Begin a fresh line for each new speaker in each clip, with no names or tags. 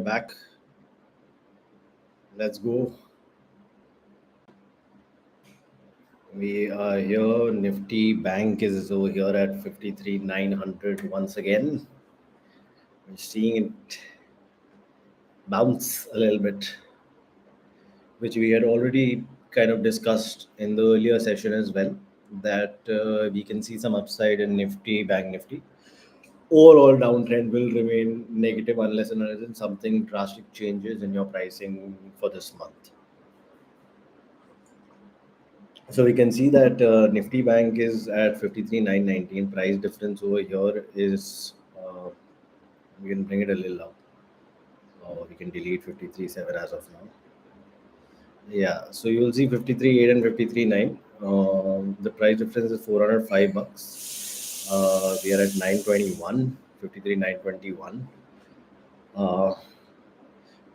back. Let's go. We are here. Nifty Bank is over here at 53,900 once again. We're seeing it bounce a little bit, which we had already kind of discussed in the earlier session as well. That we can see some upside in Nifty, Bank Nifty. Overall downtrend will remain negative unless and until something drastic changes in your pricing for this month. So we can see that Nifty Bank is at 53,919. Price difference over here is we can bring it a little up. We can delete 53.7 as of now. Yeah, so you will see 53.8 and 53.9. The price difference is 405 bucks. We are at 921, 53,921. Uh,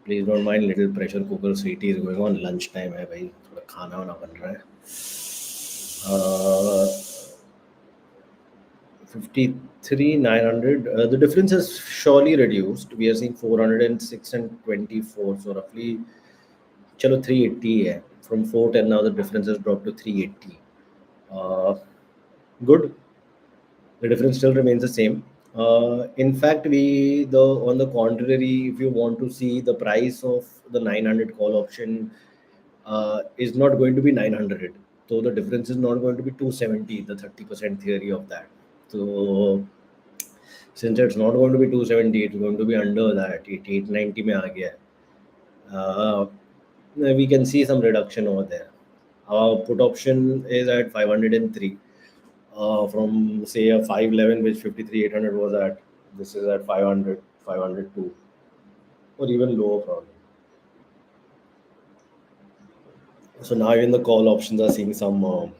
Please don't mind little pressure cooker CT is going on. Lunch time है भाई थोड़ा खाना वाना बन रहा है. 53,900. The difference has surely reduced. We are seeing 406 and 24. So roughly, chalo 380 hai. From 410 now the difference has dropped to 380. Good. The difference still remains the same. In fact, on the contrary, if you want to see the price of the 900 call option is not going to be 900. So the difference is not going to be 270, the 30% theory of that. So since it's not going to be 270, it's going to be under that. 890 mein aa gaya hai. We can see some reduction over there. Our put option is at 503 from say a 511 which 53,800 was at. This is at 500, 502 or even lower probably. So now even the call options are seeing some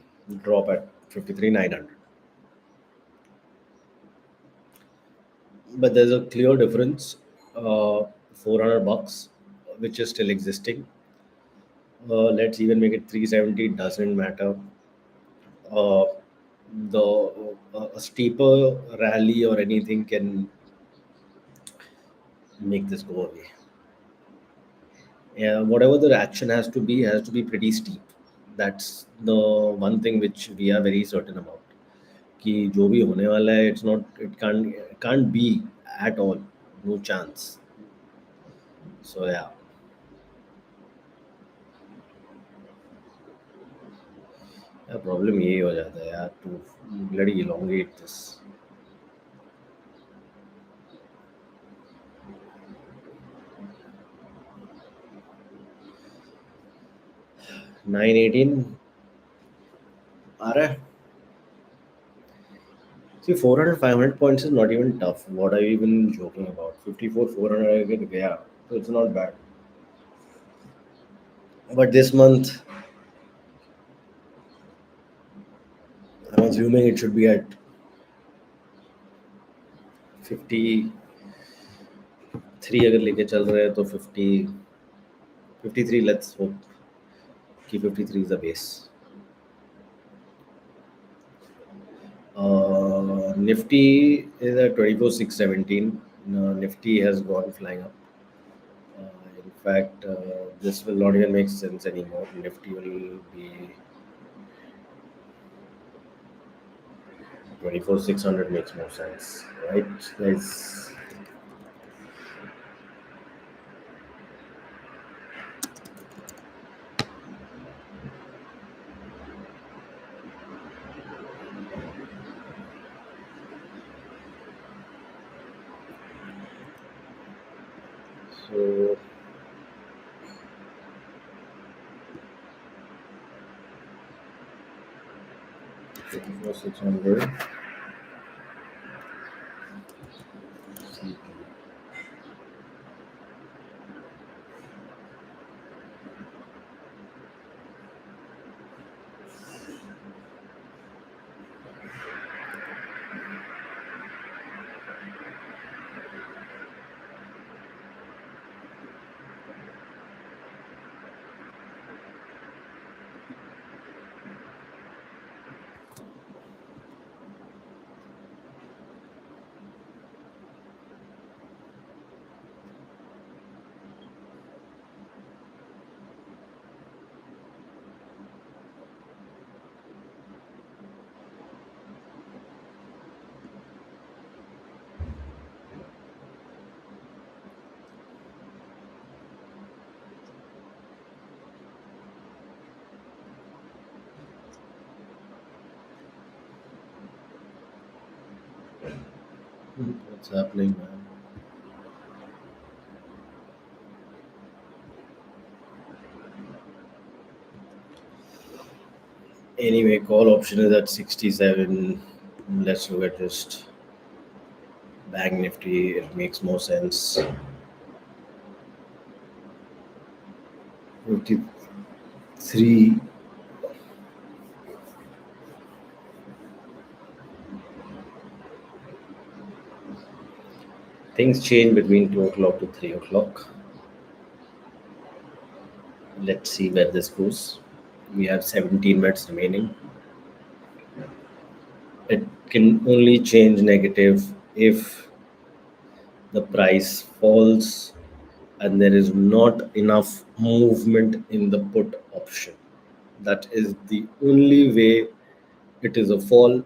drop at 53,900. But there's a clear difference, 400 bucks, which is still existing. Let's even make it 370. Doesn't matter. Uh, the A steeper rally or anything can make this go away. Yeah, whatever the action has to be pretty steep. That's the one thing which we are very certain about. कि जो भी होने वाला है, it can't be at all, no chance. So yeah. Problem यही हो जाता है यार टू bloody elongate this. $918 आ रहा है. See, 400, 500 points is not even tough. What are you even joking about? 54, 400 अगर गया, so it's not bad. But this month, I'm assuming it should be at 53 अगर लेके चल रहे हैं तो 53. Let's hope कि 53 is the base. Nifty is at 24,617. Nifty has gone flying up. In fact, this will not even make sense anymore. Nifty will be 24,600 makes more sense, right, guys? So 24,600. What's happening, man? Anyway, call option is at 67. Let's look at just Bank Nifty. It makes more sense. 53. Things change between 2 o'clock to 3 o'clock. Let's see where this goes. We have 17 minutes remaining. It can only change negative if the price falls and there is not enough movement in the put option. That is the only way it is a fall.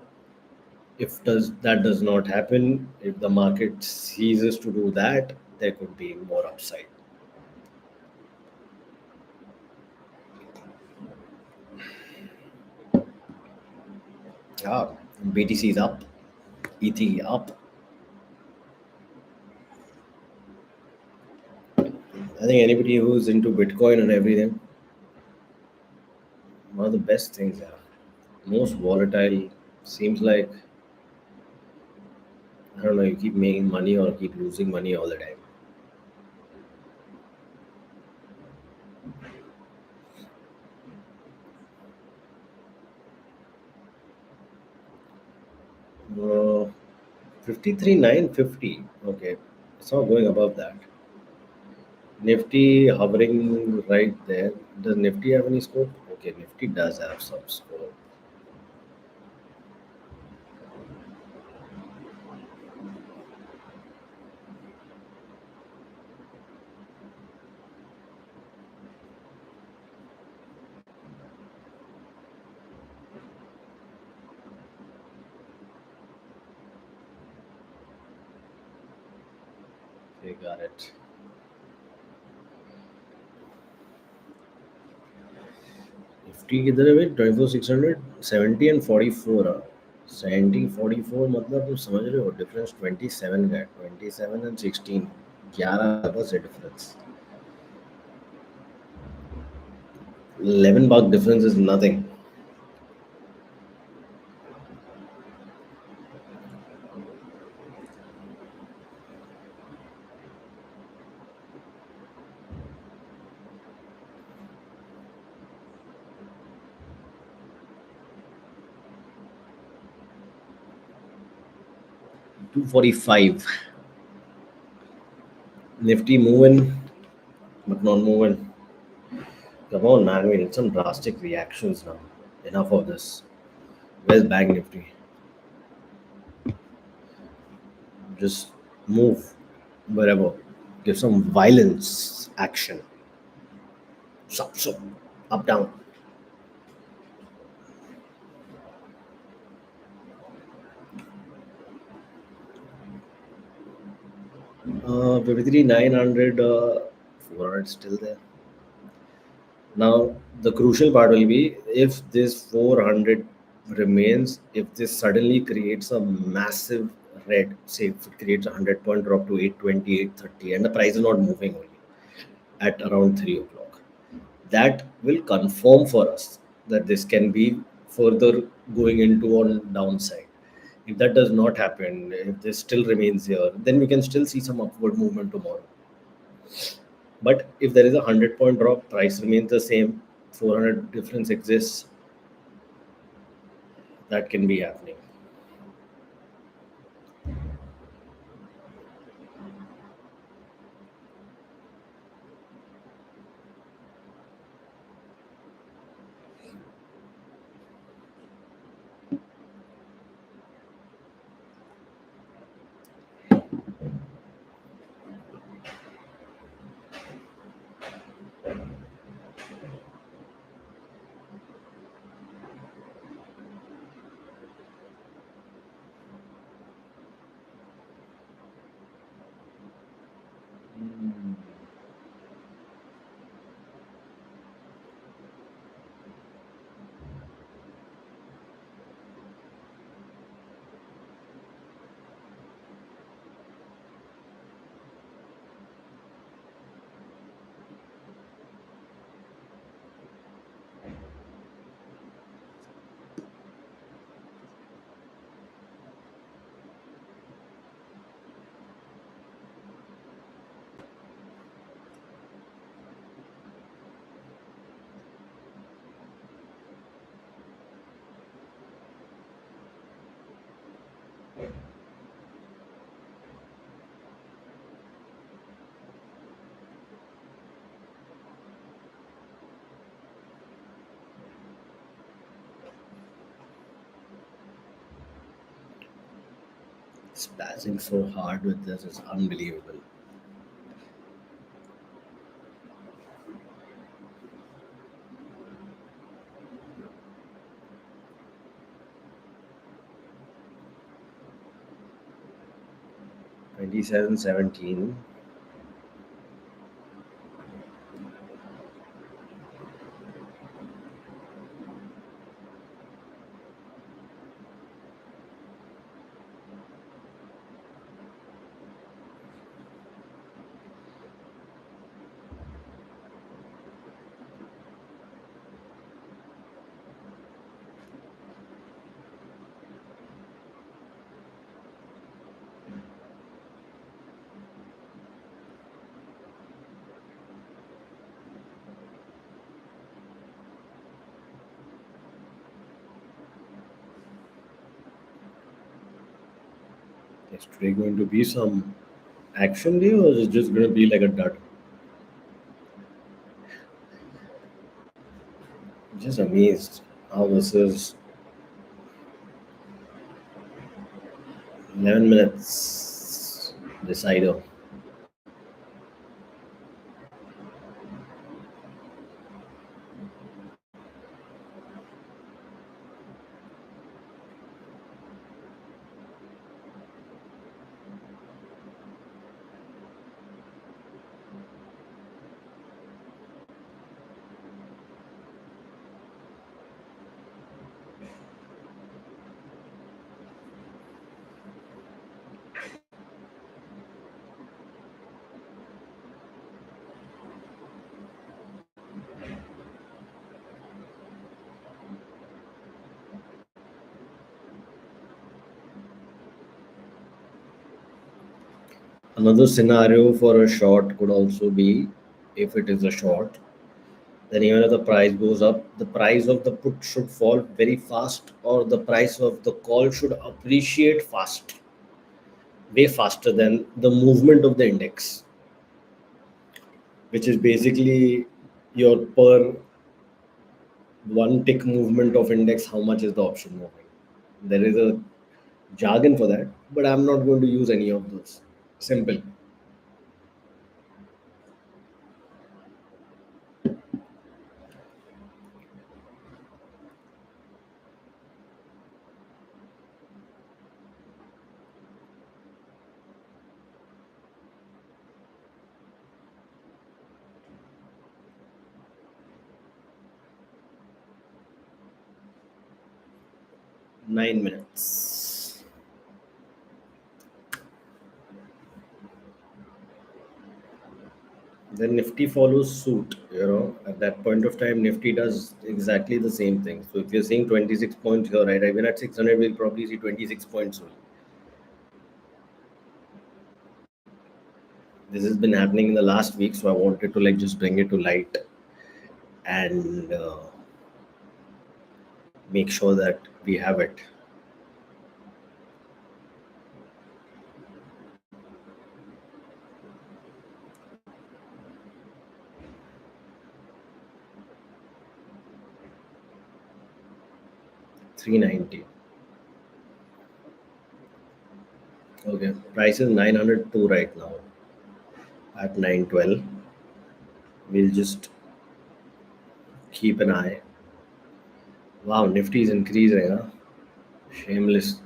If that does not happen, if the market ceases to do that, there could be more upside. Yeah, BTC is up, ETH up. I think anybody who's into Bitcoin and everything, one of the best things, yeah. Most volatile, seems like, I don't know, you keep making money or keep losing money all the time. 53,950. Okay, it's not going above that. Nifty hovering right there. Does Nifty have any scope? Okay, Nifty does have some scope. Okay, got it. Nifty किधर है भाई? 24,600, 70 and 44 हाँ. 70 44 मतलब तुम समझ रहे हो difference 27 का है. 27 and 16, 11 बस है difference. 11 buck difference is nothing. 245. Nifty moving, but not moving. Come on, man. We need some drastic reactions now. Enough of this. Where's Bank Nifty? Just move wherever. Give some violence action. Up, down. 53, 900, 400 still there. Now, the crucial part will be if this 400 remains, if this suddenly creates a massive red, say if it creates a 100-point drop to 820, 830, and the price is not moving only at around 3 o'clock, that will confirm for us that this can be further going into on downside. If that does not happen, if this still remains here, then we can still see some upward movement tomorrow. But if there is a 100-point drop, price remains the same, 400 difference exists, that can be happening. Spazzing so hard with this is unbelievable. 27.17. Is today going to be some action day, or is it just going to be like a dud? Just amazed how this is 11 minutes decider. Another scenario for a short could also be, if it is a short, then even if the price goes up, the price of the put should fall very fast, or the price of the call should appreciate fast, way faster than the movement of the index, which is basically your per one tick movement of index, how much is the option moving. There is a jargon for that, but I'm not going to use any of those. Simple. 9 minutes. Then Nifty follows suit. At that point of time, Nifty does exactly the same thing. So if you're seeing 26 points here, right, even at 600, we'll probably see 26 points soon. This has been happening in the last week, so I wanted to like just bring it to light and make sure that we have it. $390. Okay, price is 902 right now at 912. We'll just keep an eye. Wow, Nifty is increasing, huh? Shameless.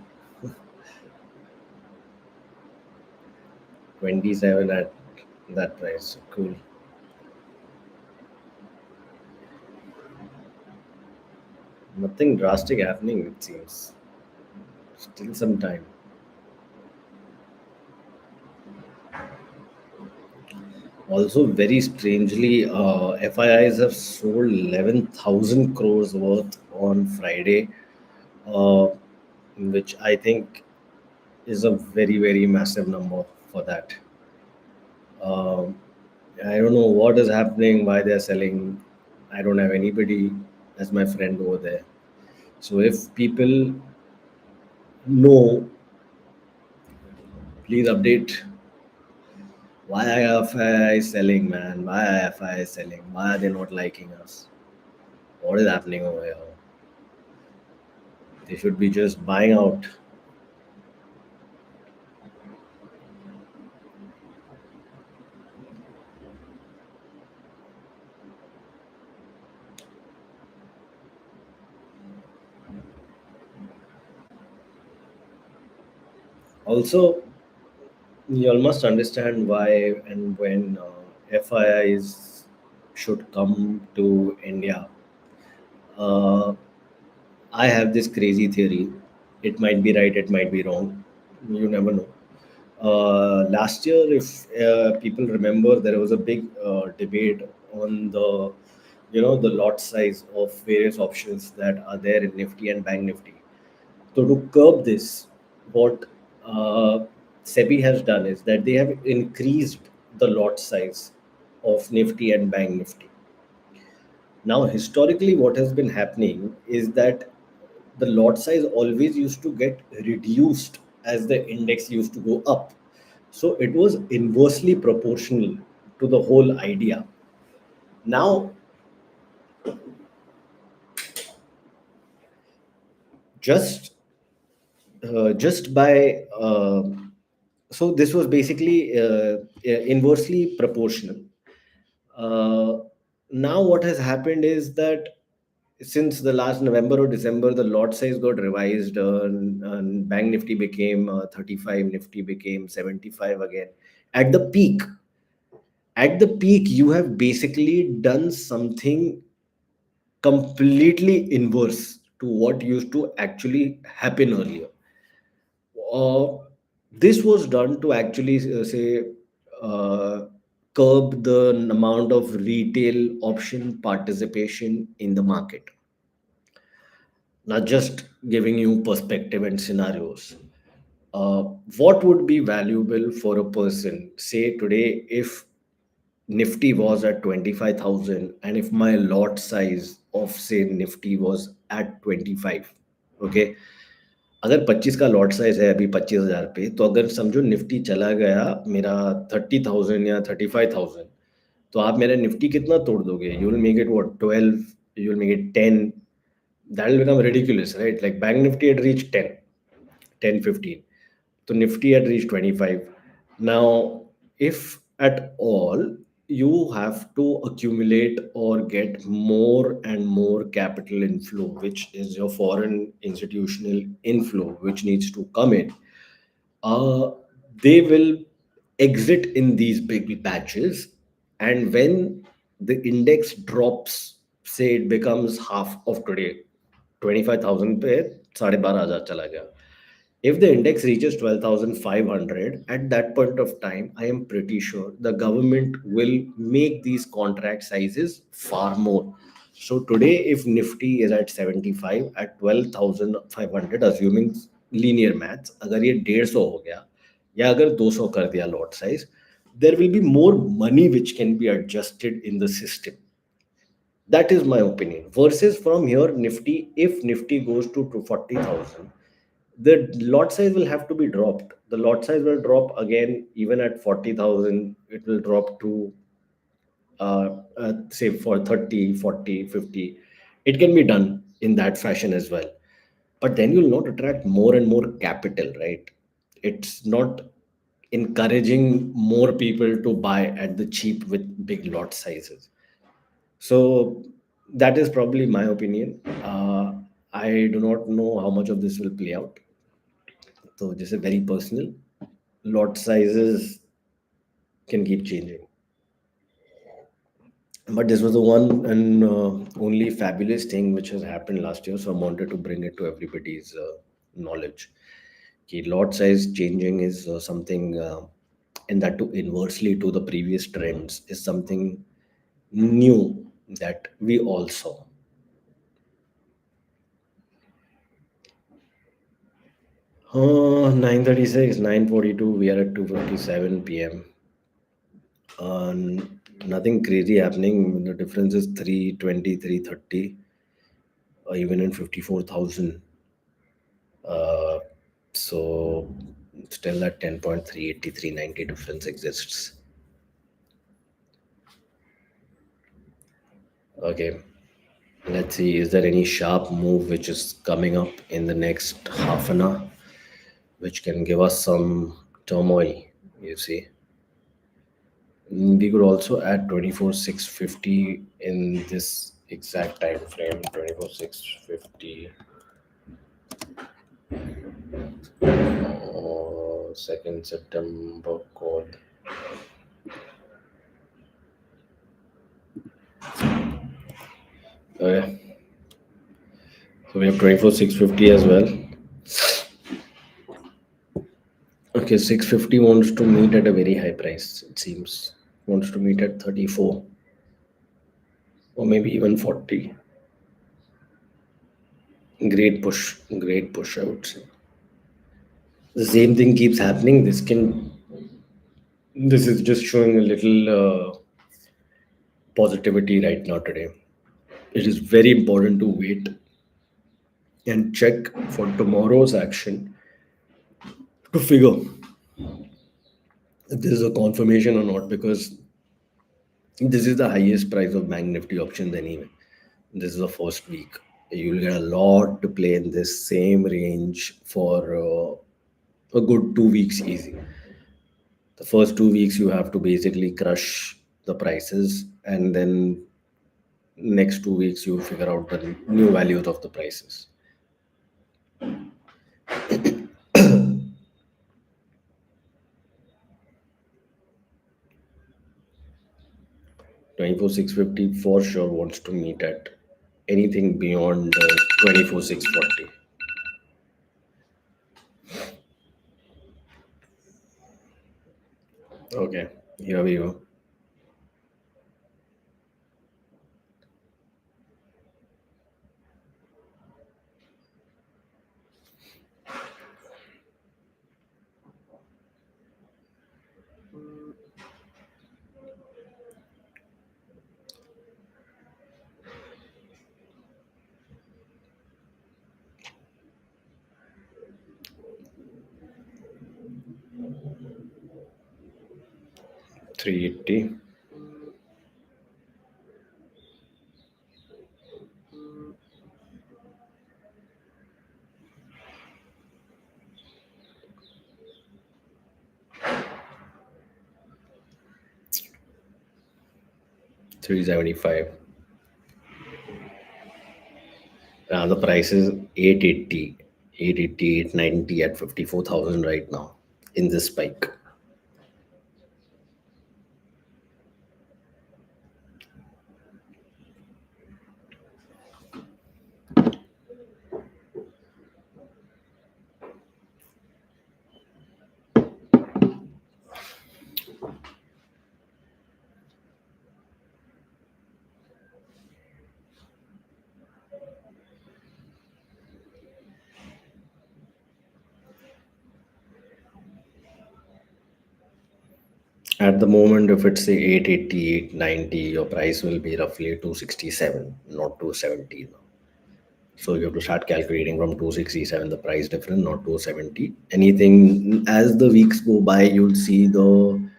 27 at that price. Cool. Nothing drastic happening, it seems. Still some time. Also, very strangely, FIIs have sold 11,000 crores worth on Friday, uh, which I think is a very, very massive number for that. Um, I don't know what is happening, why they're selling. I don't have anybody as my friend over there. So if people know, please update why IFI is selling, man. Why IFI is selling? Why are they not liking us? What is happening over here? They should be just buying out. Also, you all must understand why and when FIIs should come to India. Uh, I have this crazy theory. It might be right, it might be wrong. You never know. Last year, if people remember, there was a big debate on the lot size of various options that are there in Nifty and Bank Nifty. So to curb this, what SEBI has done is that they have increased the lot size of Nifty and Bank Nifty. Now, historically, what has been happening is that the lot size always used to get reduced as the index used to go up. So it was inversely proportional to the whole idea. Now, just just by so this was basically inversely proportional. Uh, Now, what has happened is that since the last November or December, the lot size got revised, and Bank Nifty became 35, Nifty became 75 again. At the peak, at the peak, you have basically done something completely inverse to what used to actually happen earlier. Uh, this was done to actually say uh, curb the amount of retail option participation in the market. Now, just giving you perspective and scenarios. Uh, what would be valuable for a person, say today, if Nifty was at 25,000 and if my lot size of say Nifty was at 25, okay? अगर 25 का lot size है अभी 25,000 पे, तो अगर समझो Nifty चला गया मेरा 30,000 या 35,000, तो आप मेरा निफ्टी कितना तोड़ दोगे? You will make it what 12, you will make it 10. That will become ridiculous, right? Like bank nifty had reached 10, 10, 15. So nifty had reached 25. Now, if at all you have to accumulate or get more and more capital inflow, which is your foreign institutional inflow, which needs to come in, uh, they will exit in these big batches. And when the index drops, say it becomes half of today, 25,000 पे 12,500 चला गया. If the index reaches 12,500, at that point of time, I am pretty sure the government will make these contract sizes far more. So today, if Nifty is at 75 at 12,500, assuming linear maths, अगर ये 150 हो गया या अगर 200 कर दिया lot size, there will be more money which can be adjusted in the system. That is my opinion. Versus from here, Nifty, if Nifty goes to 40,000, the lot size will have to be dropped. The lot size will drop again, even at 40,000, it will drop to say for 30, 40, 50. It can be done in that fashion as well. But then you'll not attract more and more capital, right? It's not encouraging more people to buy at the cheap with big lot sizes. So that is probably my opinion. I do not know how much of this will play out. So this is very personal. Lot sizes can keep changing. But this was the one and only fabulous thing which has happened last year. So I wanted to bring it to everybody's knowledge. Okay, lot size changing is something, and that too inversely to the previous trends, is something new that we all saw. 9:36, 9:42. We are at 2:57 p.m. Nothing crazy happening. The difference is 320, 330, or even in 54,000. Uh, so still at 10.380, 390 difference exists. Okay. Let's see, is there any sharp move which is coming up in the next half an hour, which can give us some turmoil, you see? We could also add 24,650 in this exact time frame. 24,650. 2nd September call. Okay. So we have 24,650 as well. Okay, 650 wants to meet at a very high price, it seems. Wants to meet at 34 or maybe even 40. Great push, I would say. The same thing keeps happening. This is just showing a little positivity right now today. It is very important to wait and check for tomorrow's action to figure if this is a confirmation or not, because this is the highest price of Bank Nifty options anyway. This is the first week. You'll get a lot to play in this same range for a good 2 weeks easy. The first 2 weeks you have to basically crush the prices, and then next 2 weeks you figure out the new values of the prices. 24,650 for sure wants to meet at anything beyond 24,640. Okay, here we go. 380. 375. The price is 880, 880, 890 at 54,000 right now in this spike. At the moment, if it's say 880, 890, your price will be roughly 267, not 270 now. So you have to start calculating from 267 the price difference, not 270. Anything as the weeks go by, you'll see the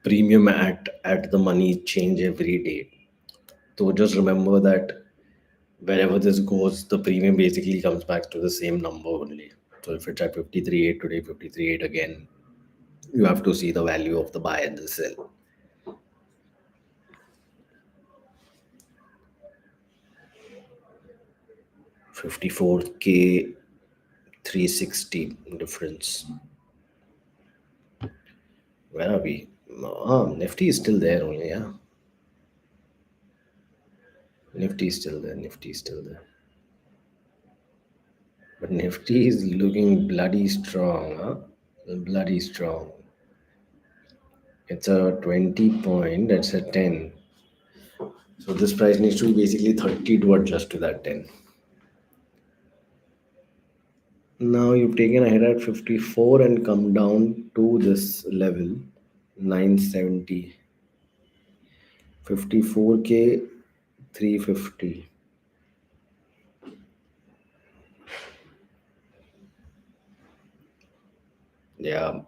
premium at the money change every day. So just remember that wherever this goes, the premium basically comes back to the same number only. So if it's at 53.8 today, 53.8 again, you have to see the value of the buy and the sell. 54K 360 difference. Where are we? Nifty is still there only, yeah. Nifty is still there. Nifty is still there. But Nifty is looking bloody strong, huh? Bloody strong. It's a 20 point, that's a 10. So this price needs to be basically 30 to adjust to that 10. Now you've taken a hit at 54 and come down to this level, 970. 54K 350. Yeah.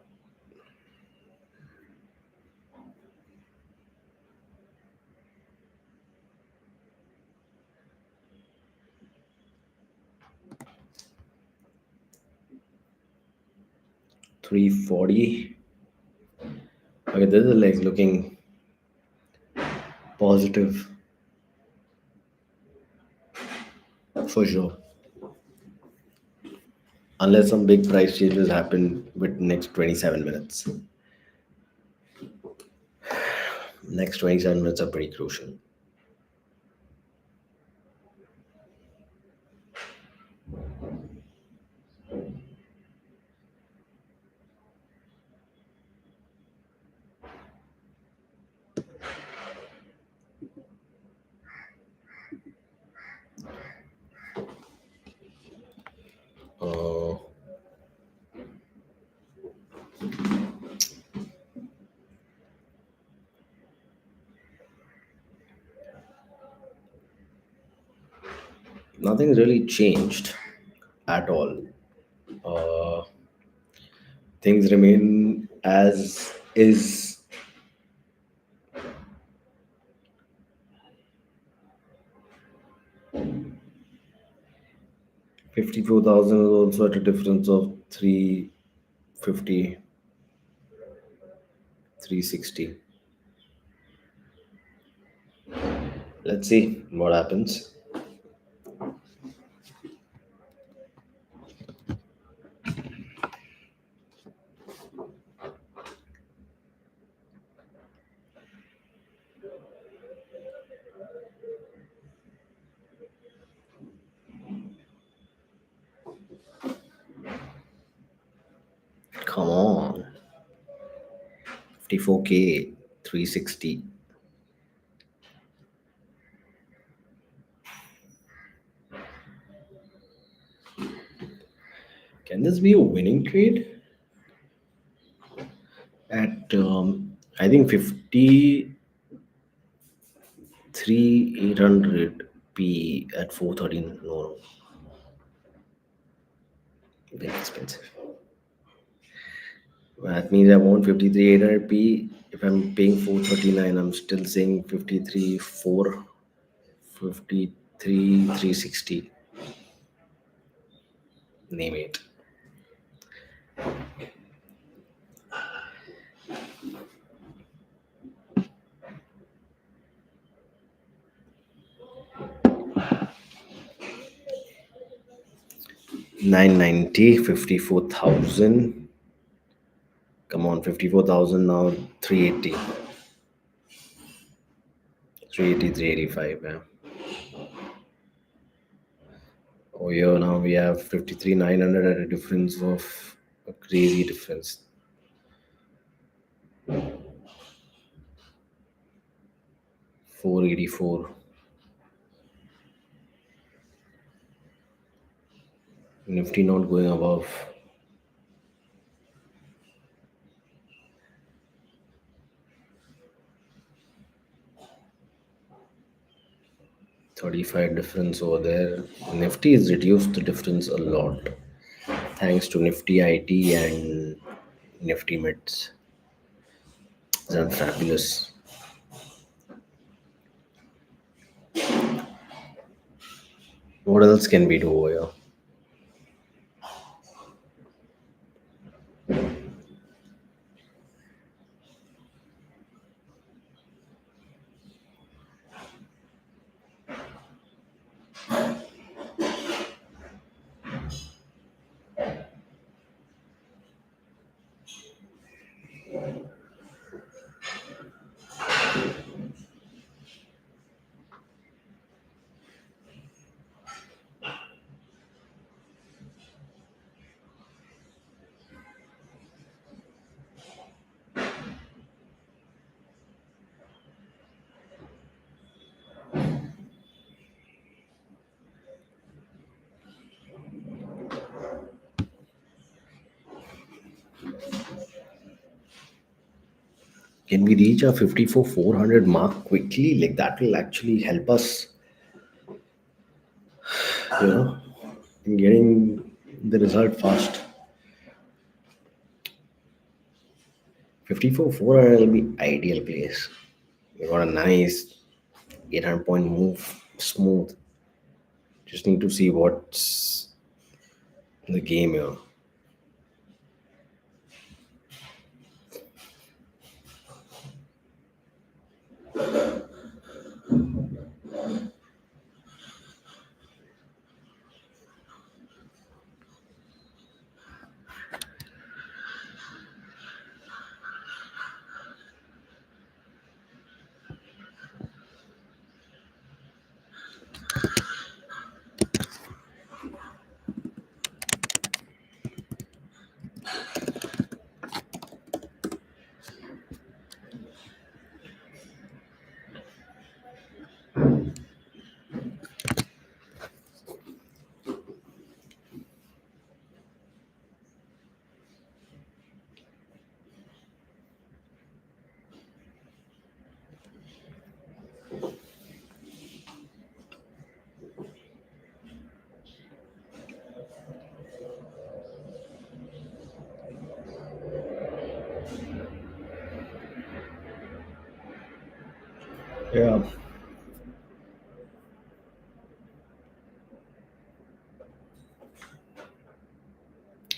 $340. Okay, this is like looking positive for sure. unless some big price changes happen with next 27 minutes. Next 27 minutes are pretty crucial. Uh, Nothing's really changed at all. Uh, Things remain as is. 54,000 is also at a difference of 350, 360. Let's see what happens. Come on. 54K, 360. Can this be a winning trade? At, I think 53,800 P at 413. No, very expensive. That means I want 53,800 P. If I'm paying 439, I'm still saying 53 4, 53 360. Name it. 990, 54,000. Come on, 54,000 now, 380. 380, 385. Yeah. Oh, here now we have 53,900 at a difference of a crazy difference. 484. Nifty not going above. 35 difference over there. Nifty has reduced the difference a lot thanks to Nifty IT and Nifty Mids. They're fabulous. What else can we do over here? Can we reach our 54 400 mark quickly? Like that will actually help us, you know, in getting the result fast. 54 400 will be ideal place. We got a nice 800 point move, smooth. Just need to see what's the game here. Yeah.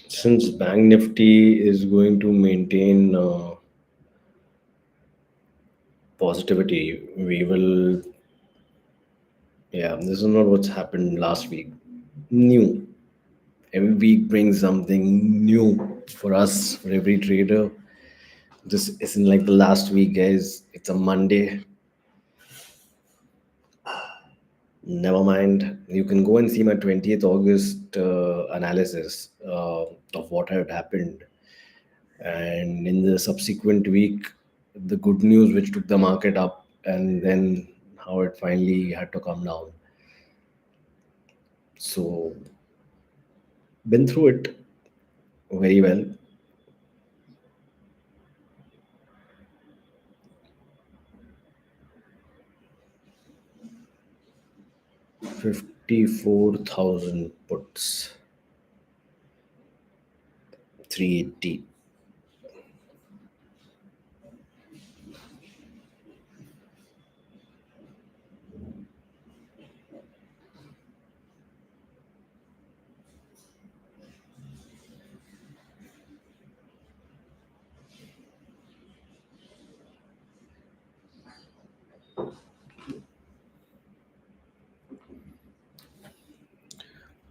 Since Bank Nifty is going to maintain positivity, we will. Yeah, this is not what's happened last week. New. Every week brings something new for us, for every trader. This isn't like the last week, guys. It's a Monday. Never mind. You can go and see my 20th August analysis of what had happened. And in the subsequent week, the good news which took the market up, and then how it finally had to come down. So, been through it very well. 54,000 puts, 380.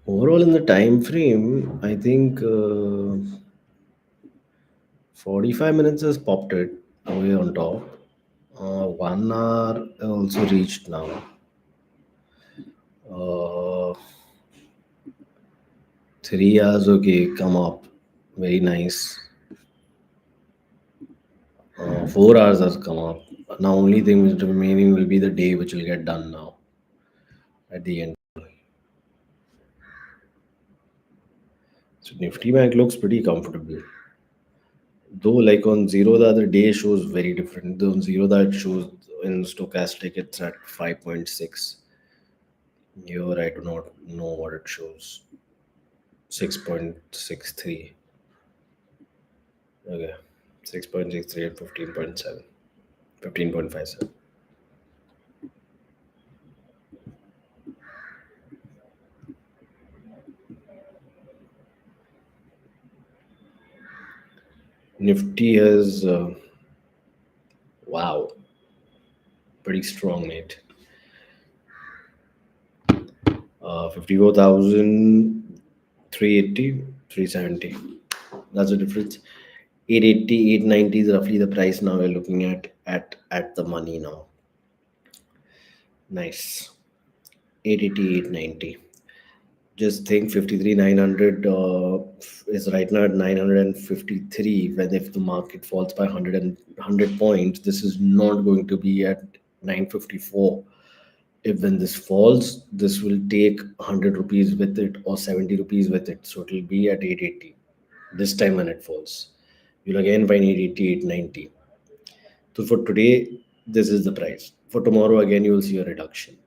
Overall, in the time frame, I think 45 minutes has popped it away on top. 1 hour also reached now. Uh, 3 hours, okay, come up. Very nice. 4 hours has come up. Now, only thing which remaining will be the day which will get done now at the end. So, Nifty Bank looks pretty comfortable. Though, like on zero, the other day shows very different. On zero, that shows in stochastic, it's at 5.6. Here, I do not know what it shows. 6.63. Okay. 6.63 and 15.7. 15.57. Nifty has, wow, pretty strong, mate. 54,380, 370. That's the difference. 880, 890 is roughly the price now we're looking at the money now. Nice. 880, 890. Just think 53,900 is right now at 953. When if the market falls by 100 points, this is not going to be at 954. If when this falls, this will take 100 rupees with it or 70 rupees with it. So it will be at 880 this time when it falls. You'll again find 880, 890. So for today, this is the price. For tomorrow, again, you will see a reduction.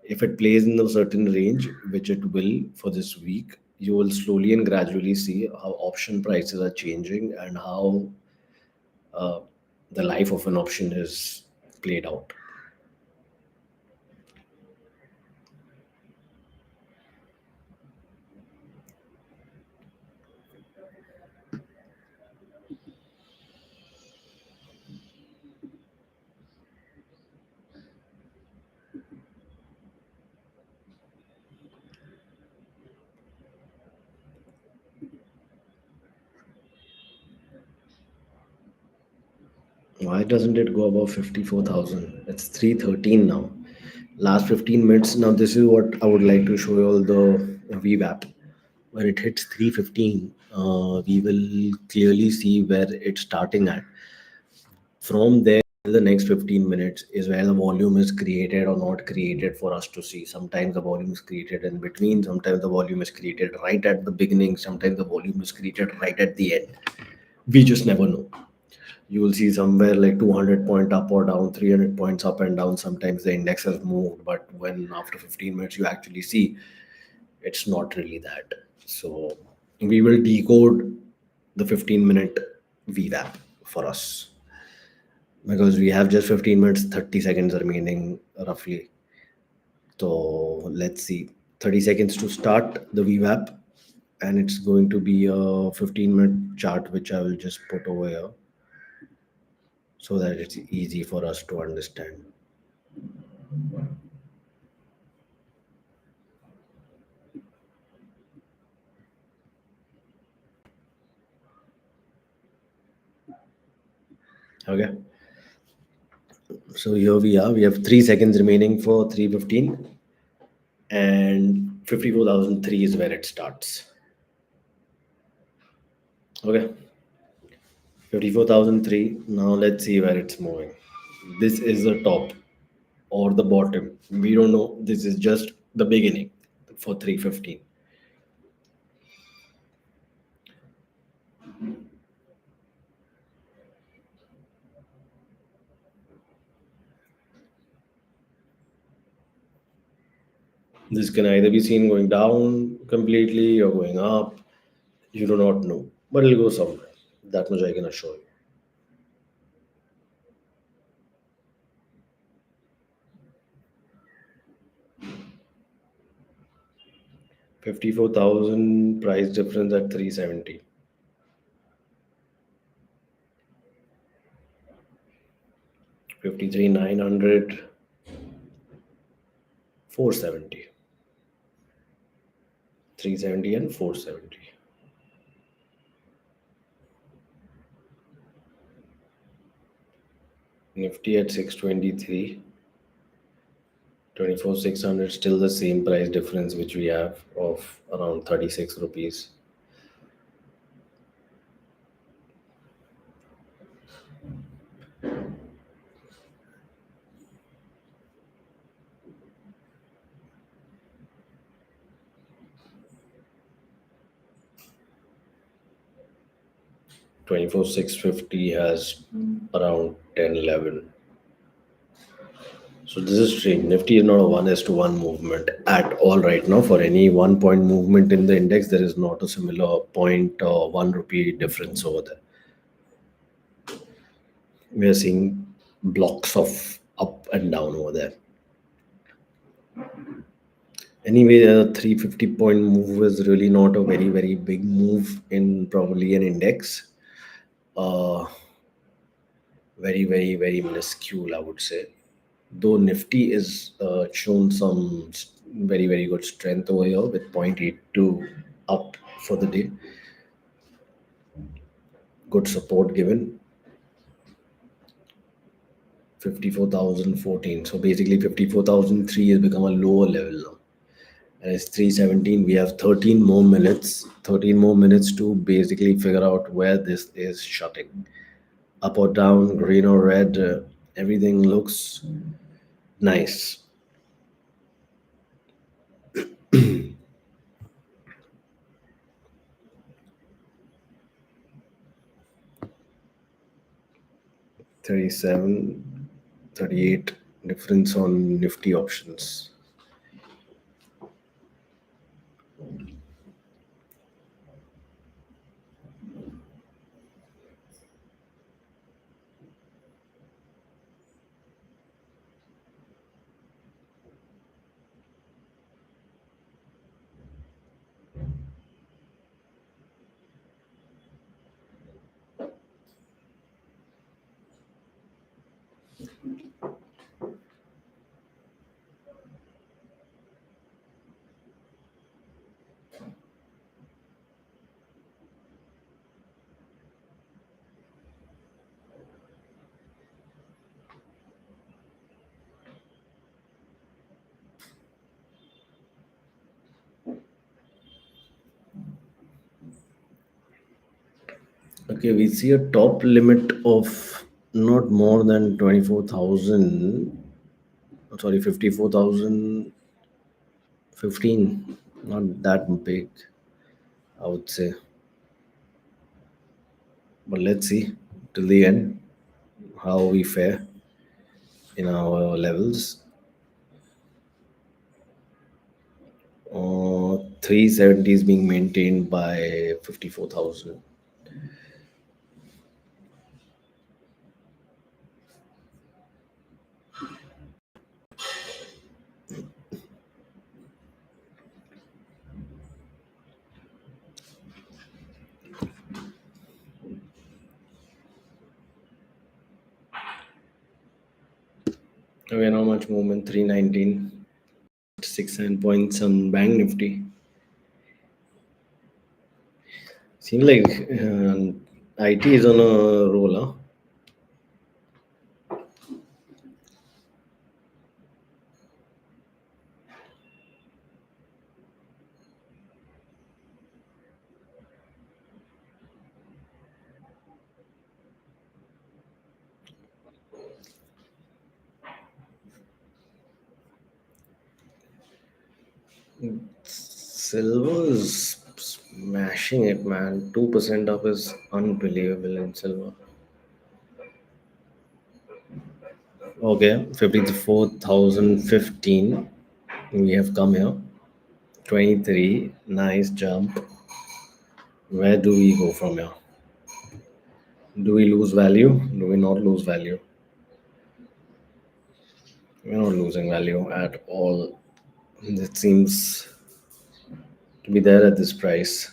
If it plays in a certain range, which it will for this week, you will slowly and gradually see how option prices are changing and how uh, the life of an option is played out. Why doesn't it go above 54,000? It's 313 now. Last 15 minutes. Now, this is what I would like to show you all the VWAP. When it hits 315, we will clearly see where it's starting at. From there, the next 15 minutes is where the volume is created or not created for us to see. Sometimes the volume is created in between, sometimes the volume is created right at the beginning, sometimes the volume is created right at the end. We just never know. You will see somewhere like 200 point up or down, 300 points up and down. Sometimes the index has moved, but when after 15 minutes you actually see, it's not really that. So we will decode the 15-minute VWAP for us. because we have just 15 minutes, 30 seconds remaining roughly. So let's see, 30 seconds to start the VWAP, and it's going to be a 15-minute chart, which I will just put over here so that it's easy for us to understand. Okay, so here we are. We have 3 seconds remaining for 3:15, and 54,003 is where it starts. Okay, 54,003. Now let's see where it's moving. This is the top or the bottom. We don't know. This is just the beginning for 3:15. This can either be seen going down completely or going up. You do not know, but it'll go somewhere. That much I can assure you. 54,000 price difference at 370. 53,900, 470. 370 and 470. Nifty at 623. 24,600, still the same price difference which we have of around 36 rupees. Twenty-four 650 has around 10, 11. So this is strange. Nifty is not a 1:1 movement at all right now. For any 1 point movement in the index, there is not a similar point or 1 rupee difference over there. We are seeing blocks of up and down over there. Anyway, a 350 point move is really not a very, very big move in probably an index. Uh, very, very, very minuscule, I would say. Though Nifty is shown some very, very good strength over here with 0.82 up for the day. Good support given. 54,014. So basically 54,003 has become a lower level now. And it's 317. We have 13 more minutes. 13 more minutes to basically figure out where this is shutting. Up or down, green or red, everything looks nice. Thirty-seven, 38 difference on Nifty options. Okay, we see a top limit of not more than 24,000. Sorry, 54,015. Not that big, I would say. But let's see till the end how we fare in our levels. 370 is being maintained by 54,000. Again, how much movement? 319, 6 points on Bank Nifty. Seems like IT is on a roll, huh? Silver's smashing it, man. 2% up is unbelievable in silver. Okay, 54,015. We have come here. 23. Nice jump. Where do we go from here? Do we lose value? Do we not lose value? We're not losing value at all. It seems to be there at this price.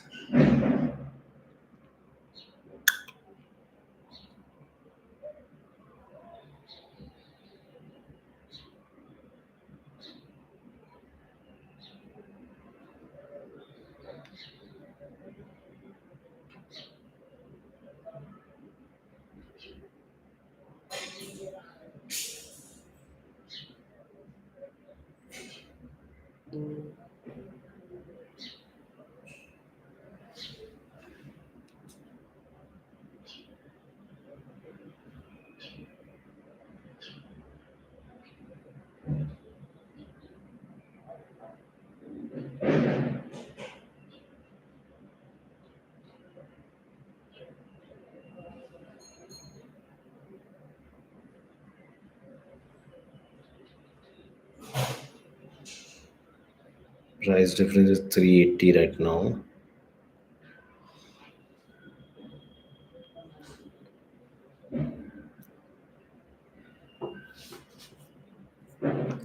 Price difference is 380 right now.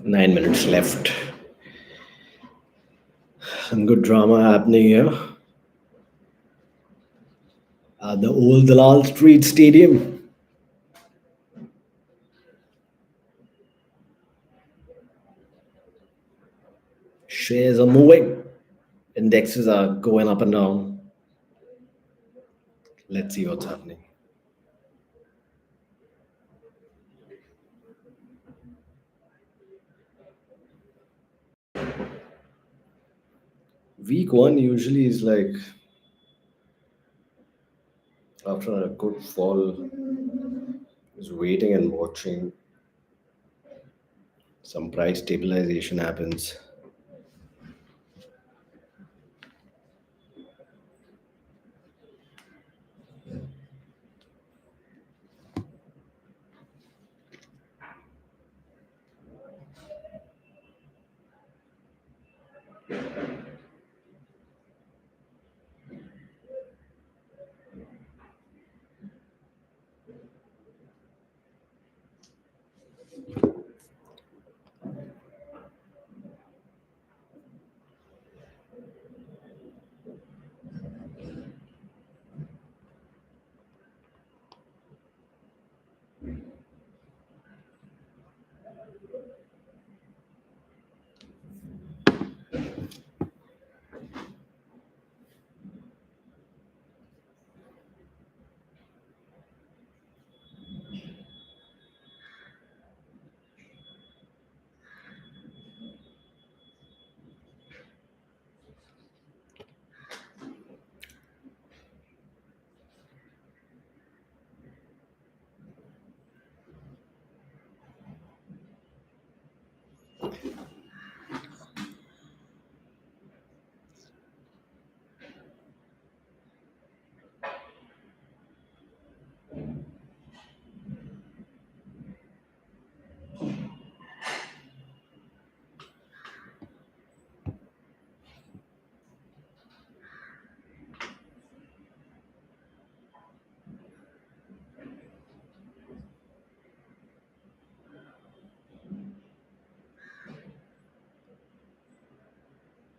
Nine minutes left. Some good drama happening here at the old Dalal Street Stadium. Shares are moving. Indexes are going up and down. Let's see what's happening. Week one usually is like after a good fall, is waiting and watching. Some price stabilization happens.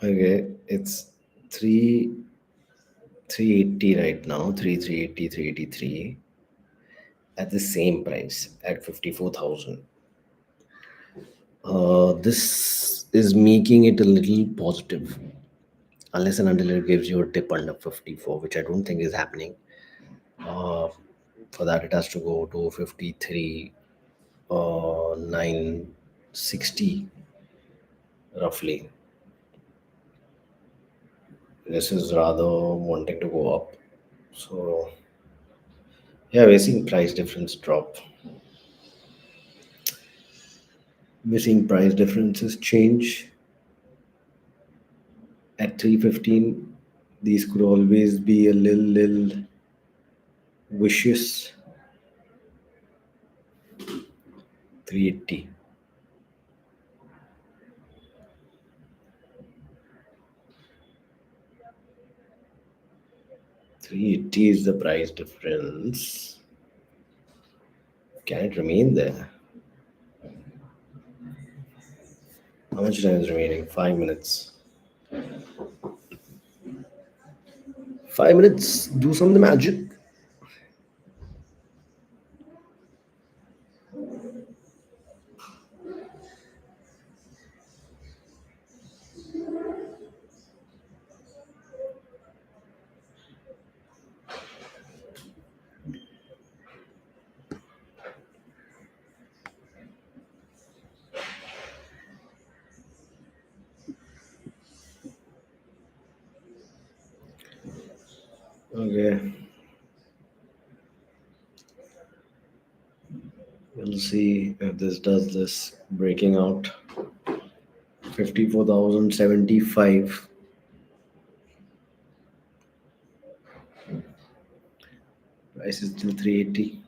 Okay, it's 380 right now, 380, 383 at the same price at 54,000. This is making it a little positive, unless and until it gives you a dip under 54, which I don't think is happening. Uh, for that, it has to go to 53, 960 roughly. This is rather wanting to go up. So, yeah, we're seeing price difference drop. We're seeing price differences change at 315. These could always be a little vicious. 380. 380 is the price difference. Can it remain there? How much time is remaining? 5 minutes. 5 minutes. Do some of the magic. Okay. We'll see if this does this. Breaking out 54,075. Price is still 380.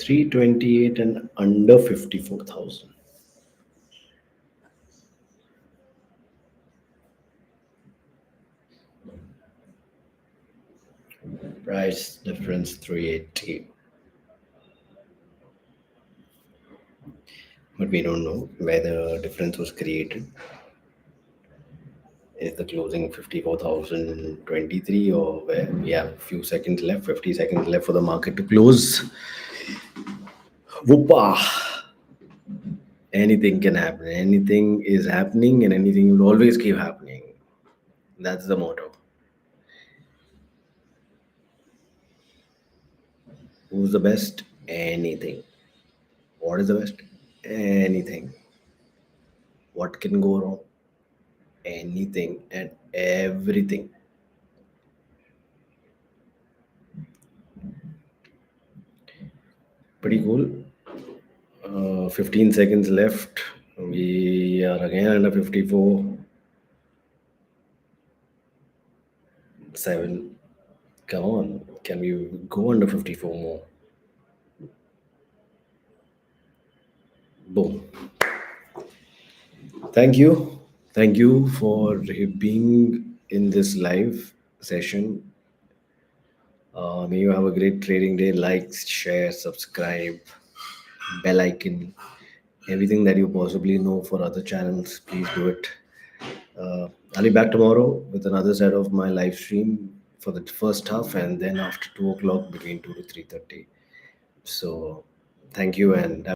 Three 28 and under 54,000. Price difference 380. But we don't know where the difference was created. Is the closing 54,023 or where we have a few seconds left, 50 seconds left for the market to close? Whoopa! Anything can happen. Anything is happening and anything will always keep happening. That's the motto. Who's the best? Anything. What is the best? Anything. What can go wrong? Anything and everything. Pretty cool. 15 seconds left. We are again under 54. 7. Come on. Can we go under 54 more? Boom. Thank you. Thank you for being in this live session. May you have a great trading day. Like, share, subscribe, bell icon, everything that you possibly know for other channels. Please do it. I'll be back tomorrow with another set of my live stream for the first half, and then after 2 o'clock between 2 to 3:30. So, thank you and